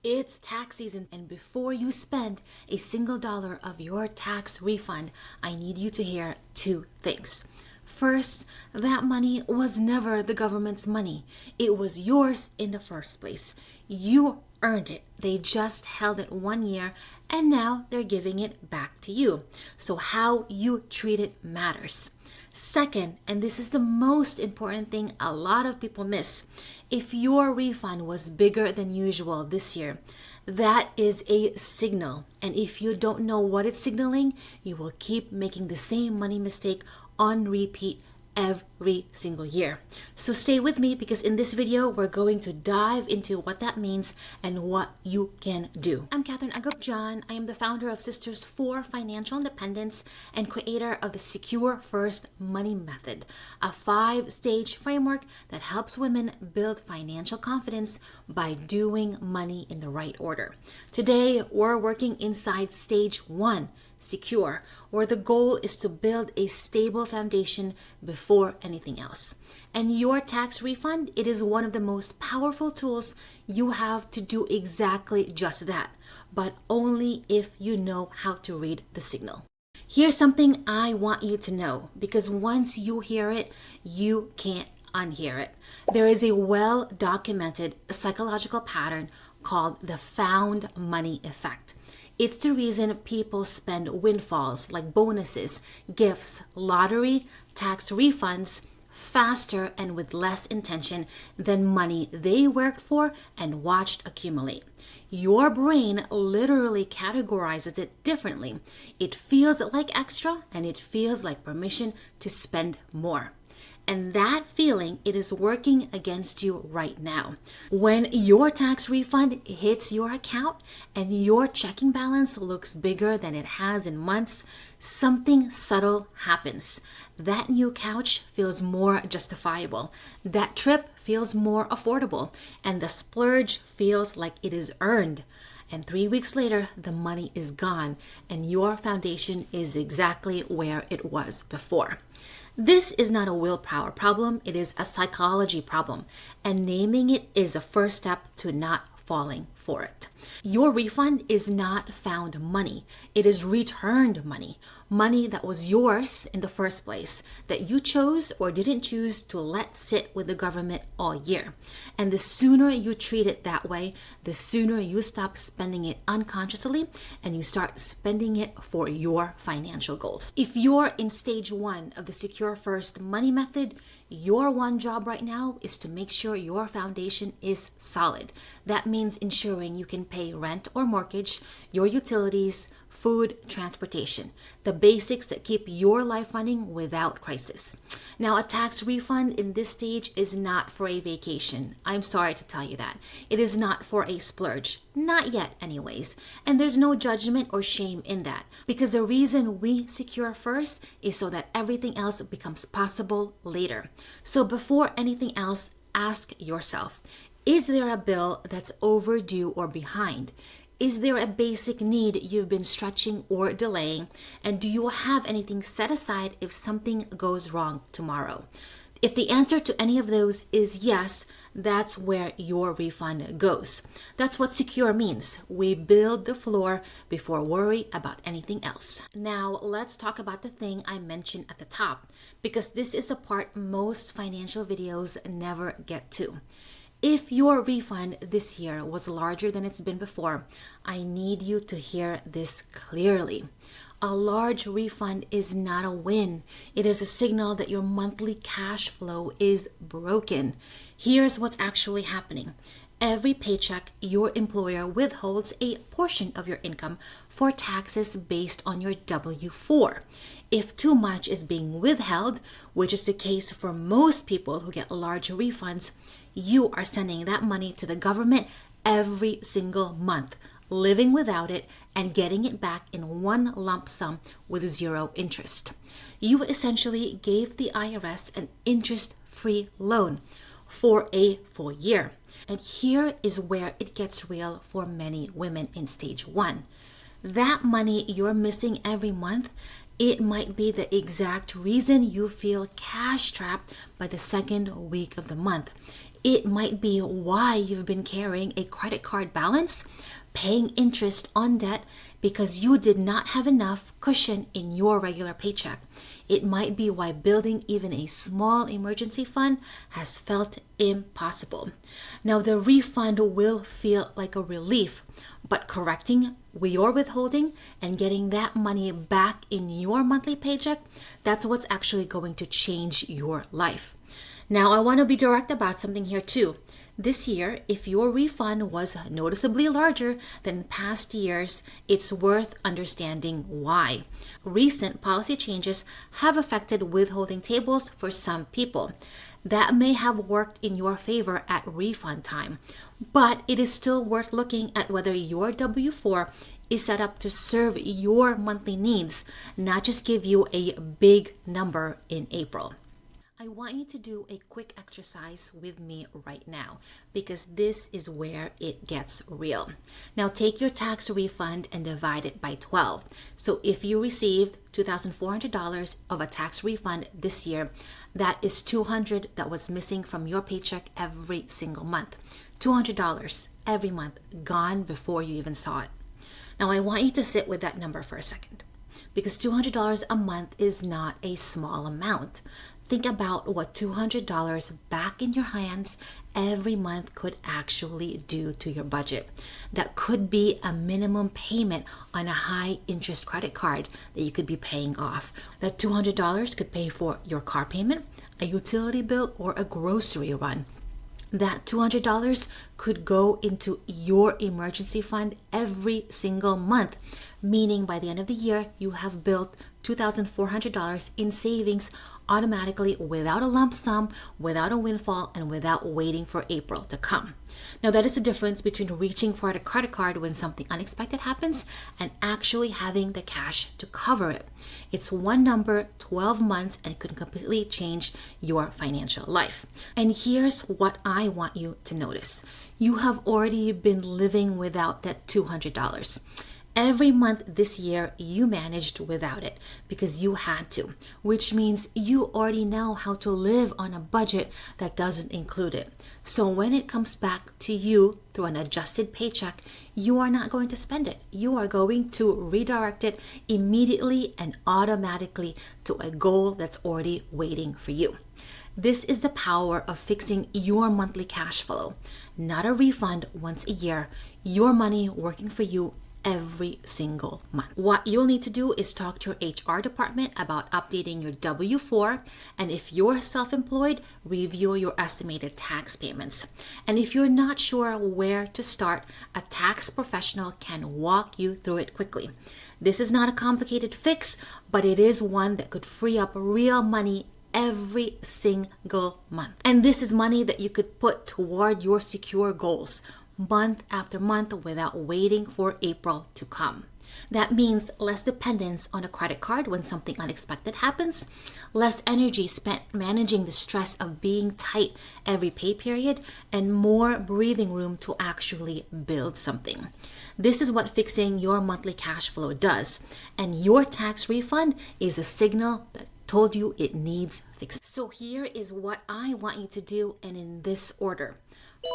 It's tax season, and before you spend a single dollar of your tax refund, I need you to hear two things. First, that money was never the government's money. It was yours in the first place. You earned it. They just held it 1 year and now they're giving it back to you. So how you treat it matters. Second, and this is the most important thing a lot of people miss, if your refund was bigger than usual this year, that is a signal. And if you don't know what it's signaling, you will keep making the same money mistake on repeat every single year. So stay with me because in this video, we're going to dive into what that means and what you can do. I'm Catherine Agupjan. I am the founder of Sisters for Financial Independence and creator of the Secure First Money Method, a 5-stage framework that helps women build financial confidence by doing money in the right order. Today, we're working inside stage 1, secure, where the goal is to build a stable foundation before anything else. And your tax refund, it is one of the most powerful tools you have to do exactly just that, but only if you know how to read the signal. Here's something I want you to know, because once you hear it, you can't unhear it. There is a well-documented psychological pattern called the found money effect. It's the reason people spend windfalls like bonuses, gifts, lottery, tax refunds faster and with less intention than money they worked for and watched accumulate. Your brain literally categorizes it differently. It feels like extra and it feels like permission to spend more. And that feeling, it is working against you right now. When your tax refund hits your account and your checking balance looks bigger than it has in months, something subtle happens. That new couch feels more justifiable. That trip feels more affordable. And the splurge feels like it is earned. And 3 weeks later, the money is gone and your foundation is exactly where it was before. This is not a willpower problem, it is a psychology problem, and naming it is the first step to not falling for it. Your refund is not found money, it is returned money. Money that was yours in the first place, that you chose or didn't choose to let sit with the government all year. And the sooner you treat it that way, the sooner you stop spending it unconsciously and you start spending it for your financial goals. If you're in stage 1 of the Secure First Money Method, your one job right now is to make sure your foundation is solid. That means ensuring you can pay rent or mortgage, your utilities, food, transportation, the basics that keep your life running without crisis. Now, a tax refund in this stage is not for a vacation. I'm sorry to tell you that. It is not for a splurge. Not yet, anyways. And there's no judgment or shame in that, because the reason we secure first is so that everything else becomes possible later. So before anything else, ask yourself, is there a bill that's overdue or behind? Is there a basic need you've been stretching or delaying? And do you have anything set aside if something goes wrong tomorrow? If the answer to any of those is yes, that's where your refund goes. That's what secure means. We build the floor before worry about anything else. Now, let's talk about the thing I mentioned at the top, because this is a part most financial videos never get to. If your refund this year was larger than it's been before, I need you to hear this clearly. A large refund is not a win. It is a signal that your monthly cash flow is broken. Here's what's actually happening. Every paycheck, your employer withholds a portion of your income for taxes based on your W-4. If too much is being withheld, which is the case for most people who get large refunds, you are sending that money to the government every single month, living without it and getting it back in one lump sum with 0 interest. You essentially gave the IRS an interest-free loan for a full year. And here is where it gets real for many women in stage 1. That money you're missing every month, it might be the exact reason you feel cash trapped by the second week of the month. It might be why you've been carrying a credit card balance, paying interest on debt because you did not have enough cushion in your regular paycheck. It might be why building even a small emergency fund has felt impossible. Now, the refund will feel like a relief, but correcting your withholding and getting that money back in your monthly paycheck, that's what's actually going to change your life. Now, I want to be direct about something here too. This year, if your refund was noticeably larger than past years, it's worth understanding why. Recent policy changes have affected withholding tables for some people. That may have worked in your favor at refund time, but it is still worth looking at whether your W-4 is set up to serve your monthly needs, not just give you a big number in April. I want you to do a quick exercise with me right now because this is where it gets real. Now take your tax refund and divide it by 12. So if you received $2,400 of a tax refund this year, that is $200 that was missing from your paycheck every single month. $200 every month gone before you even saw it. Now I want you to sit with that number for a second because $200 a month is not a small amount. Think about what $200 back in your hands every month could actually do to your budget. That could be a minimum payment on a high interest credit card that you could be paying off. That $200 could pay for your car payment, a utility bill, or a grocery run. That $200 could go into your emergency fund every single month, meaning by the end of the year, you have built $2,400 in savings automatically without a lump sum, without a windfall, and without waiting for April to come. Now, that is the difference between reaching for a credit card when something unexpected happens and actually having the cash to cover it. It's one number, 12 months, and it could completely change your financial life. And here's what I want you to notice. You have already been living without that $200. Every month this year, you managed without it because you had to, which means you already know how to live on a budget that doesn't include it. So when it comes back to you through an adjusted paycheck, you are not going to spend it. You are going to redirect it immediately and automatically to a goal that's already waiting for you. This is the power of fixing your monthly cash flow, not a refund once a year, your money working for you every single month. What you'll need to do is talk to your HR department about updating your W-4, and if you're self-employed, review your estimated tax payments. And if you're not sure where to start, a tax professional can walk you through it quickly. This is not a complicated fix, but it is one that could free up real money every single month. And this is money that you could put toward your secure goals month after month without waiting for April to come. That means less dependence on a credit card when something unexpected happens, less energy spent managing the stress of being tight every pay period, and more breathing room to actually build something. This is what fixing your monthly cash flow does, and your tax refund is a signal that told you it needs fixing. So here is what I want you to do, and in this order.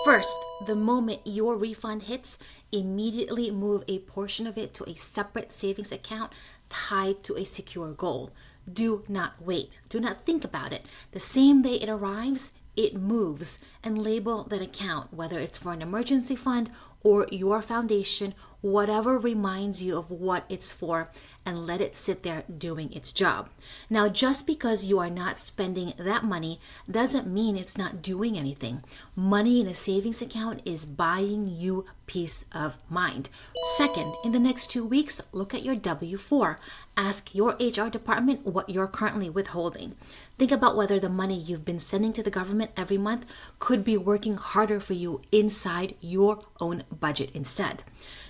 First, the moment your refund hits, immediately move a portion of it to a separate savings account tied to a secure goal. Do not wait. Do not think about it. The same day it arrives, it moves, and label that account, whether it's for an emergency fund or your foundation, whatever reminds you of what it's for, and let it sit there doing its job. Now, just because you are not spending that money doesn't mean it's not doing anything. Money in a savings account is buying you peace of mind. Second, in the next 2 weeks, look at your W-4. Ask your HR department what you're currently withholding. Think about whether the money you've been sending to the government every month could be working harder for you inside your own budget instead.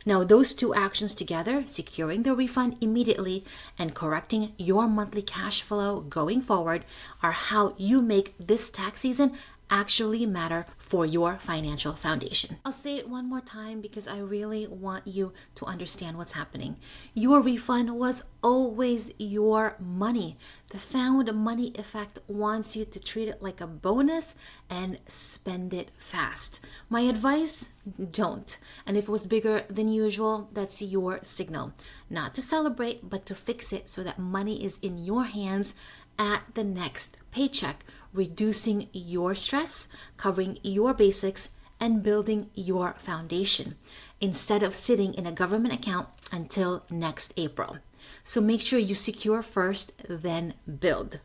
Now, those two actions together, securing the refund immediately and correcting your monthly cash flow going forward, are how you make this tax season actually matter for your financial foundation. I'll say it one more time because I really want you to understand what's happening. Your refund was always your money. The found money effect wants you to treat it like a bonus and spend it fast. My advice, don't. And if it was bigger than usual, that's your signal. Not to celebrate, but to fix it so that money is in your hands at the next paycheck, reducing your stress, covering your basics, and building your foundation instead of sitting in a government account until next April. So make sure you secure first, then build.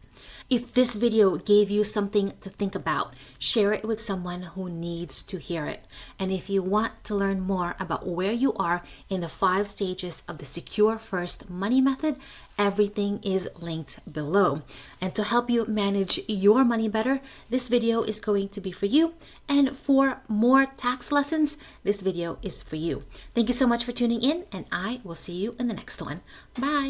If this video gave you something to think about, share it with someone who needs to hear it. And if you want to learn more about where you are in the 5 stages of the Secure First Money Method, everything is linked below. And to help you manage your money better, this video is going to be for you. And for more tax lessons, this video is for you. Thank you so much for tuning in, and I will see you in the next one. Bye.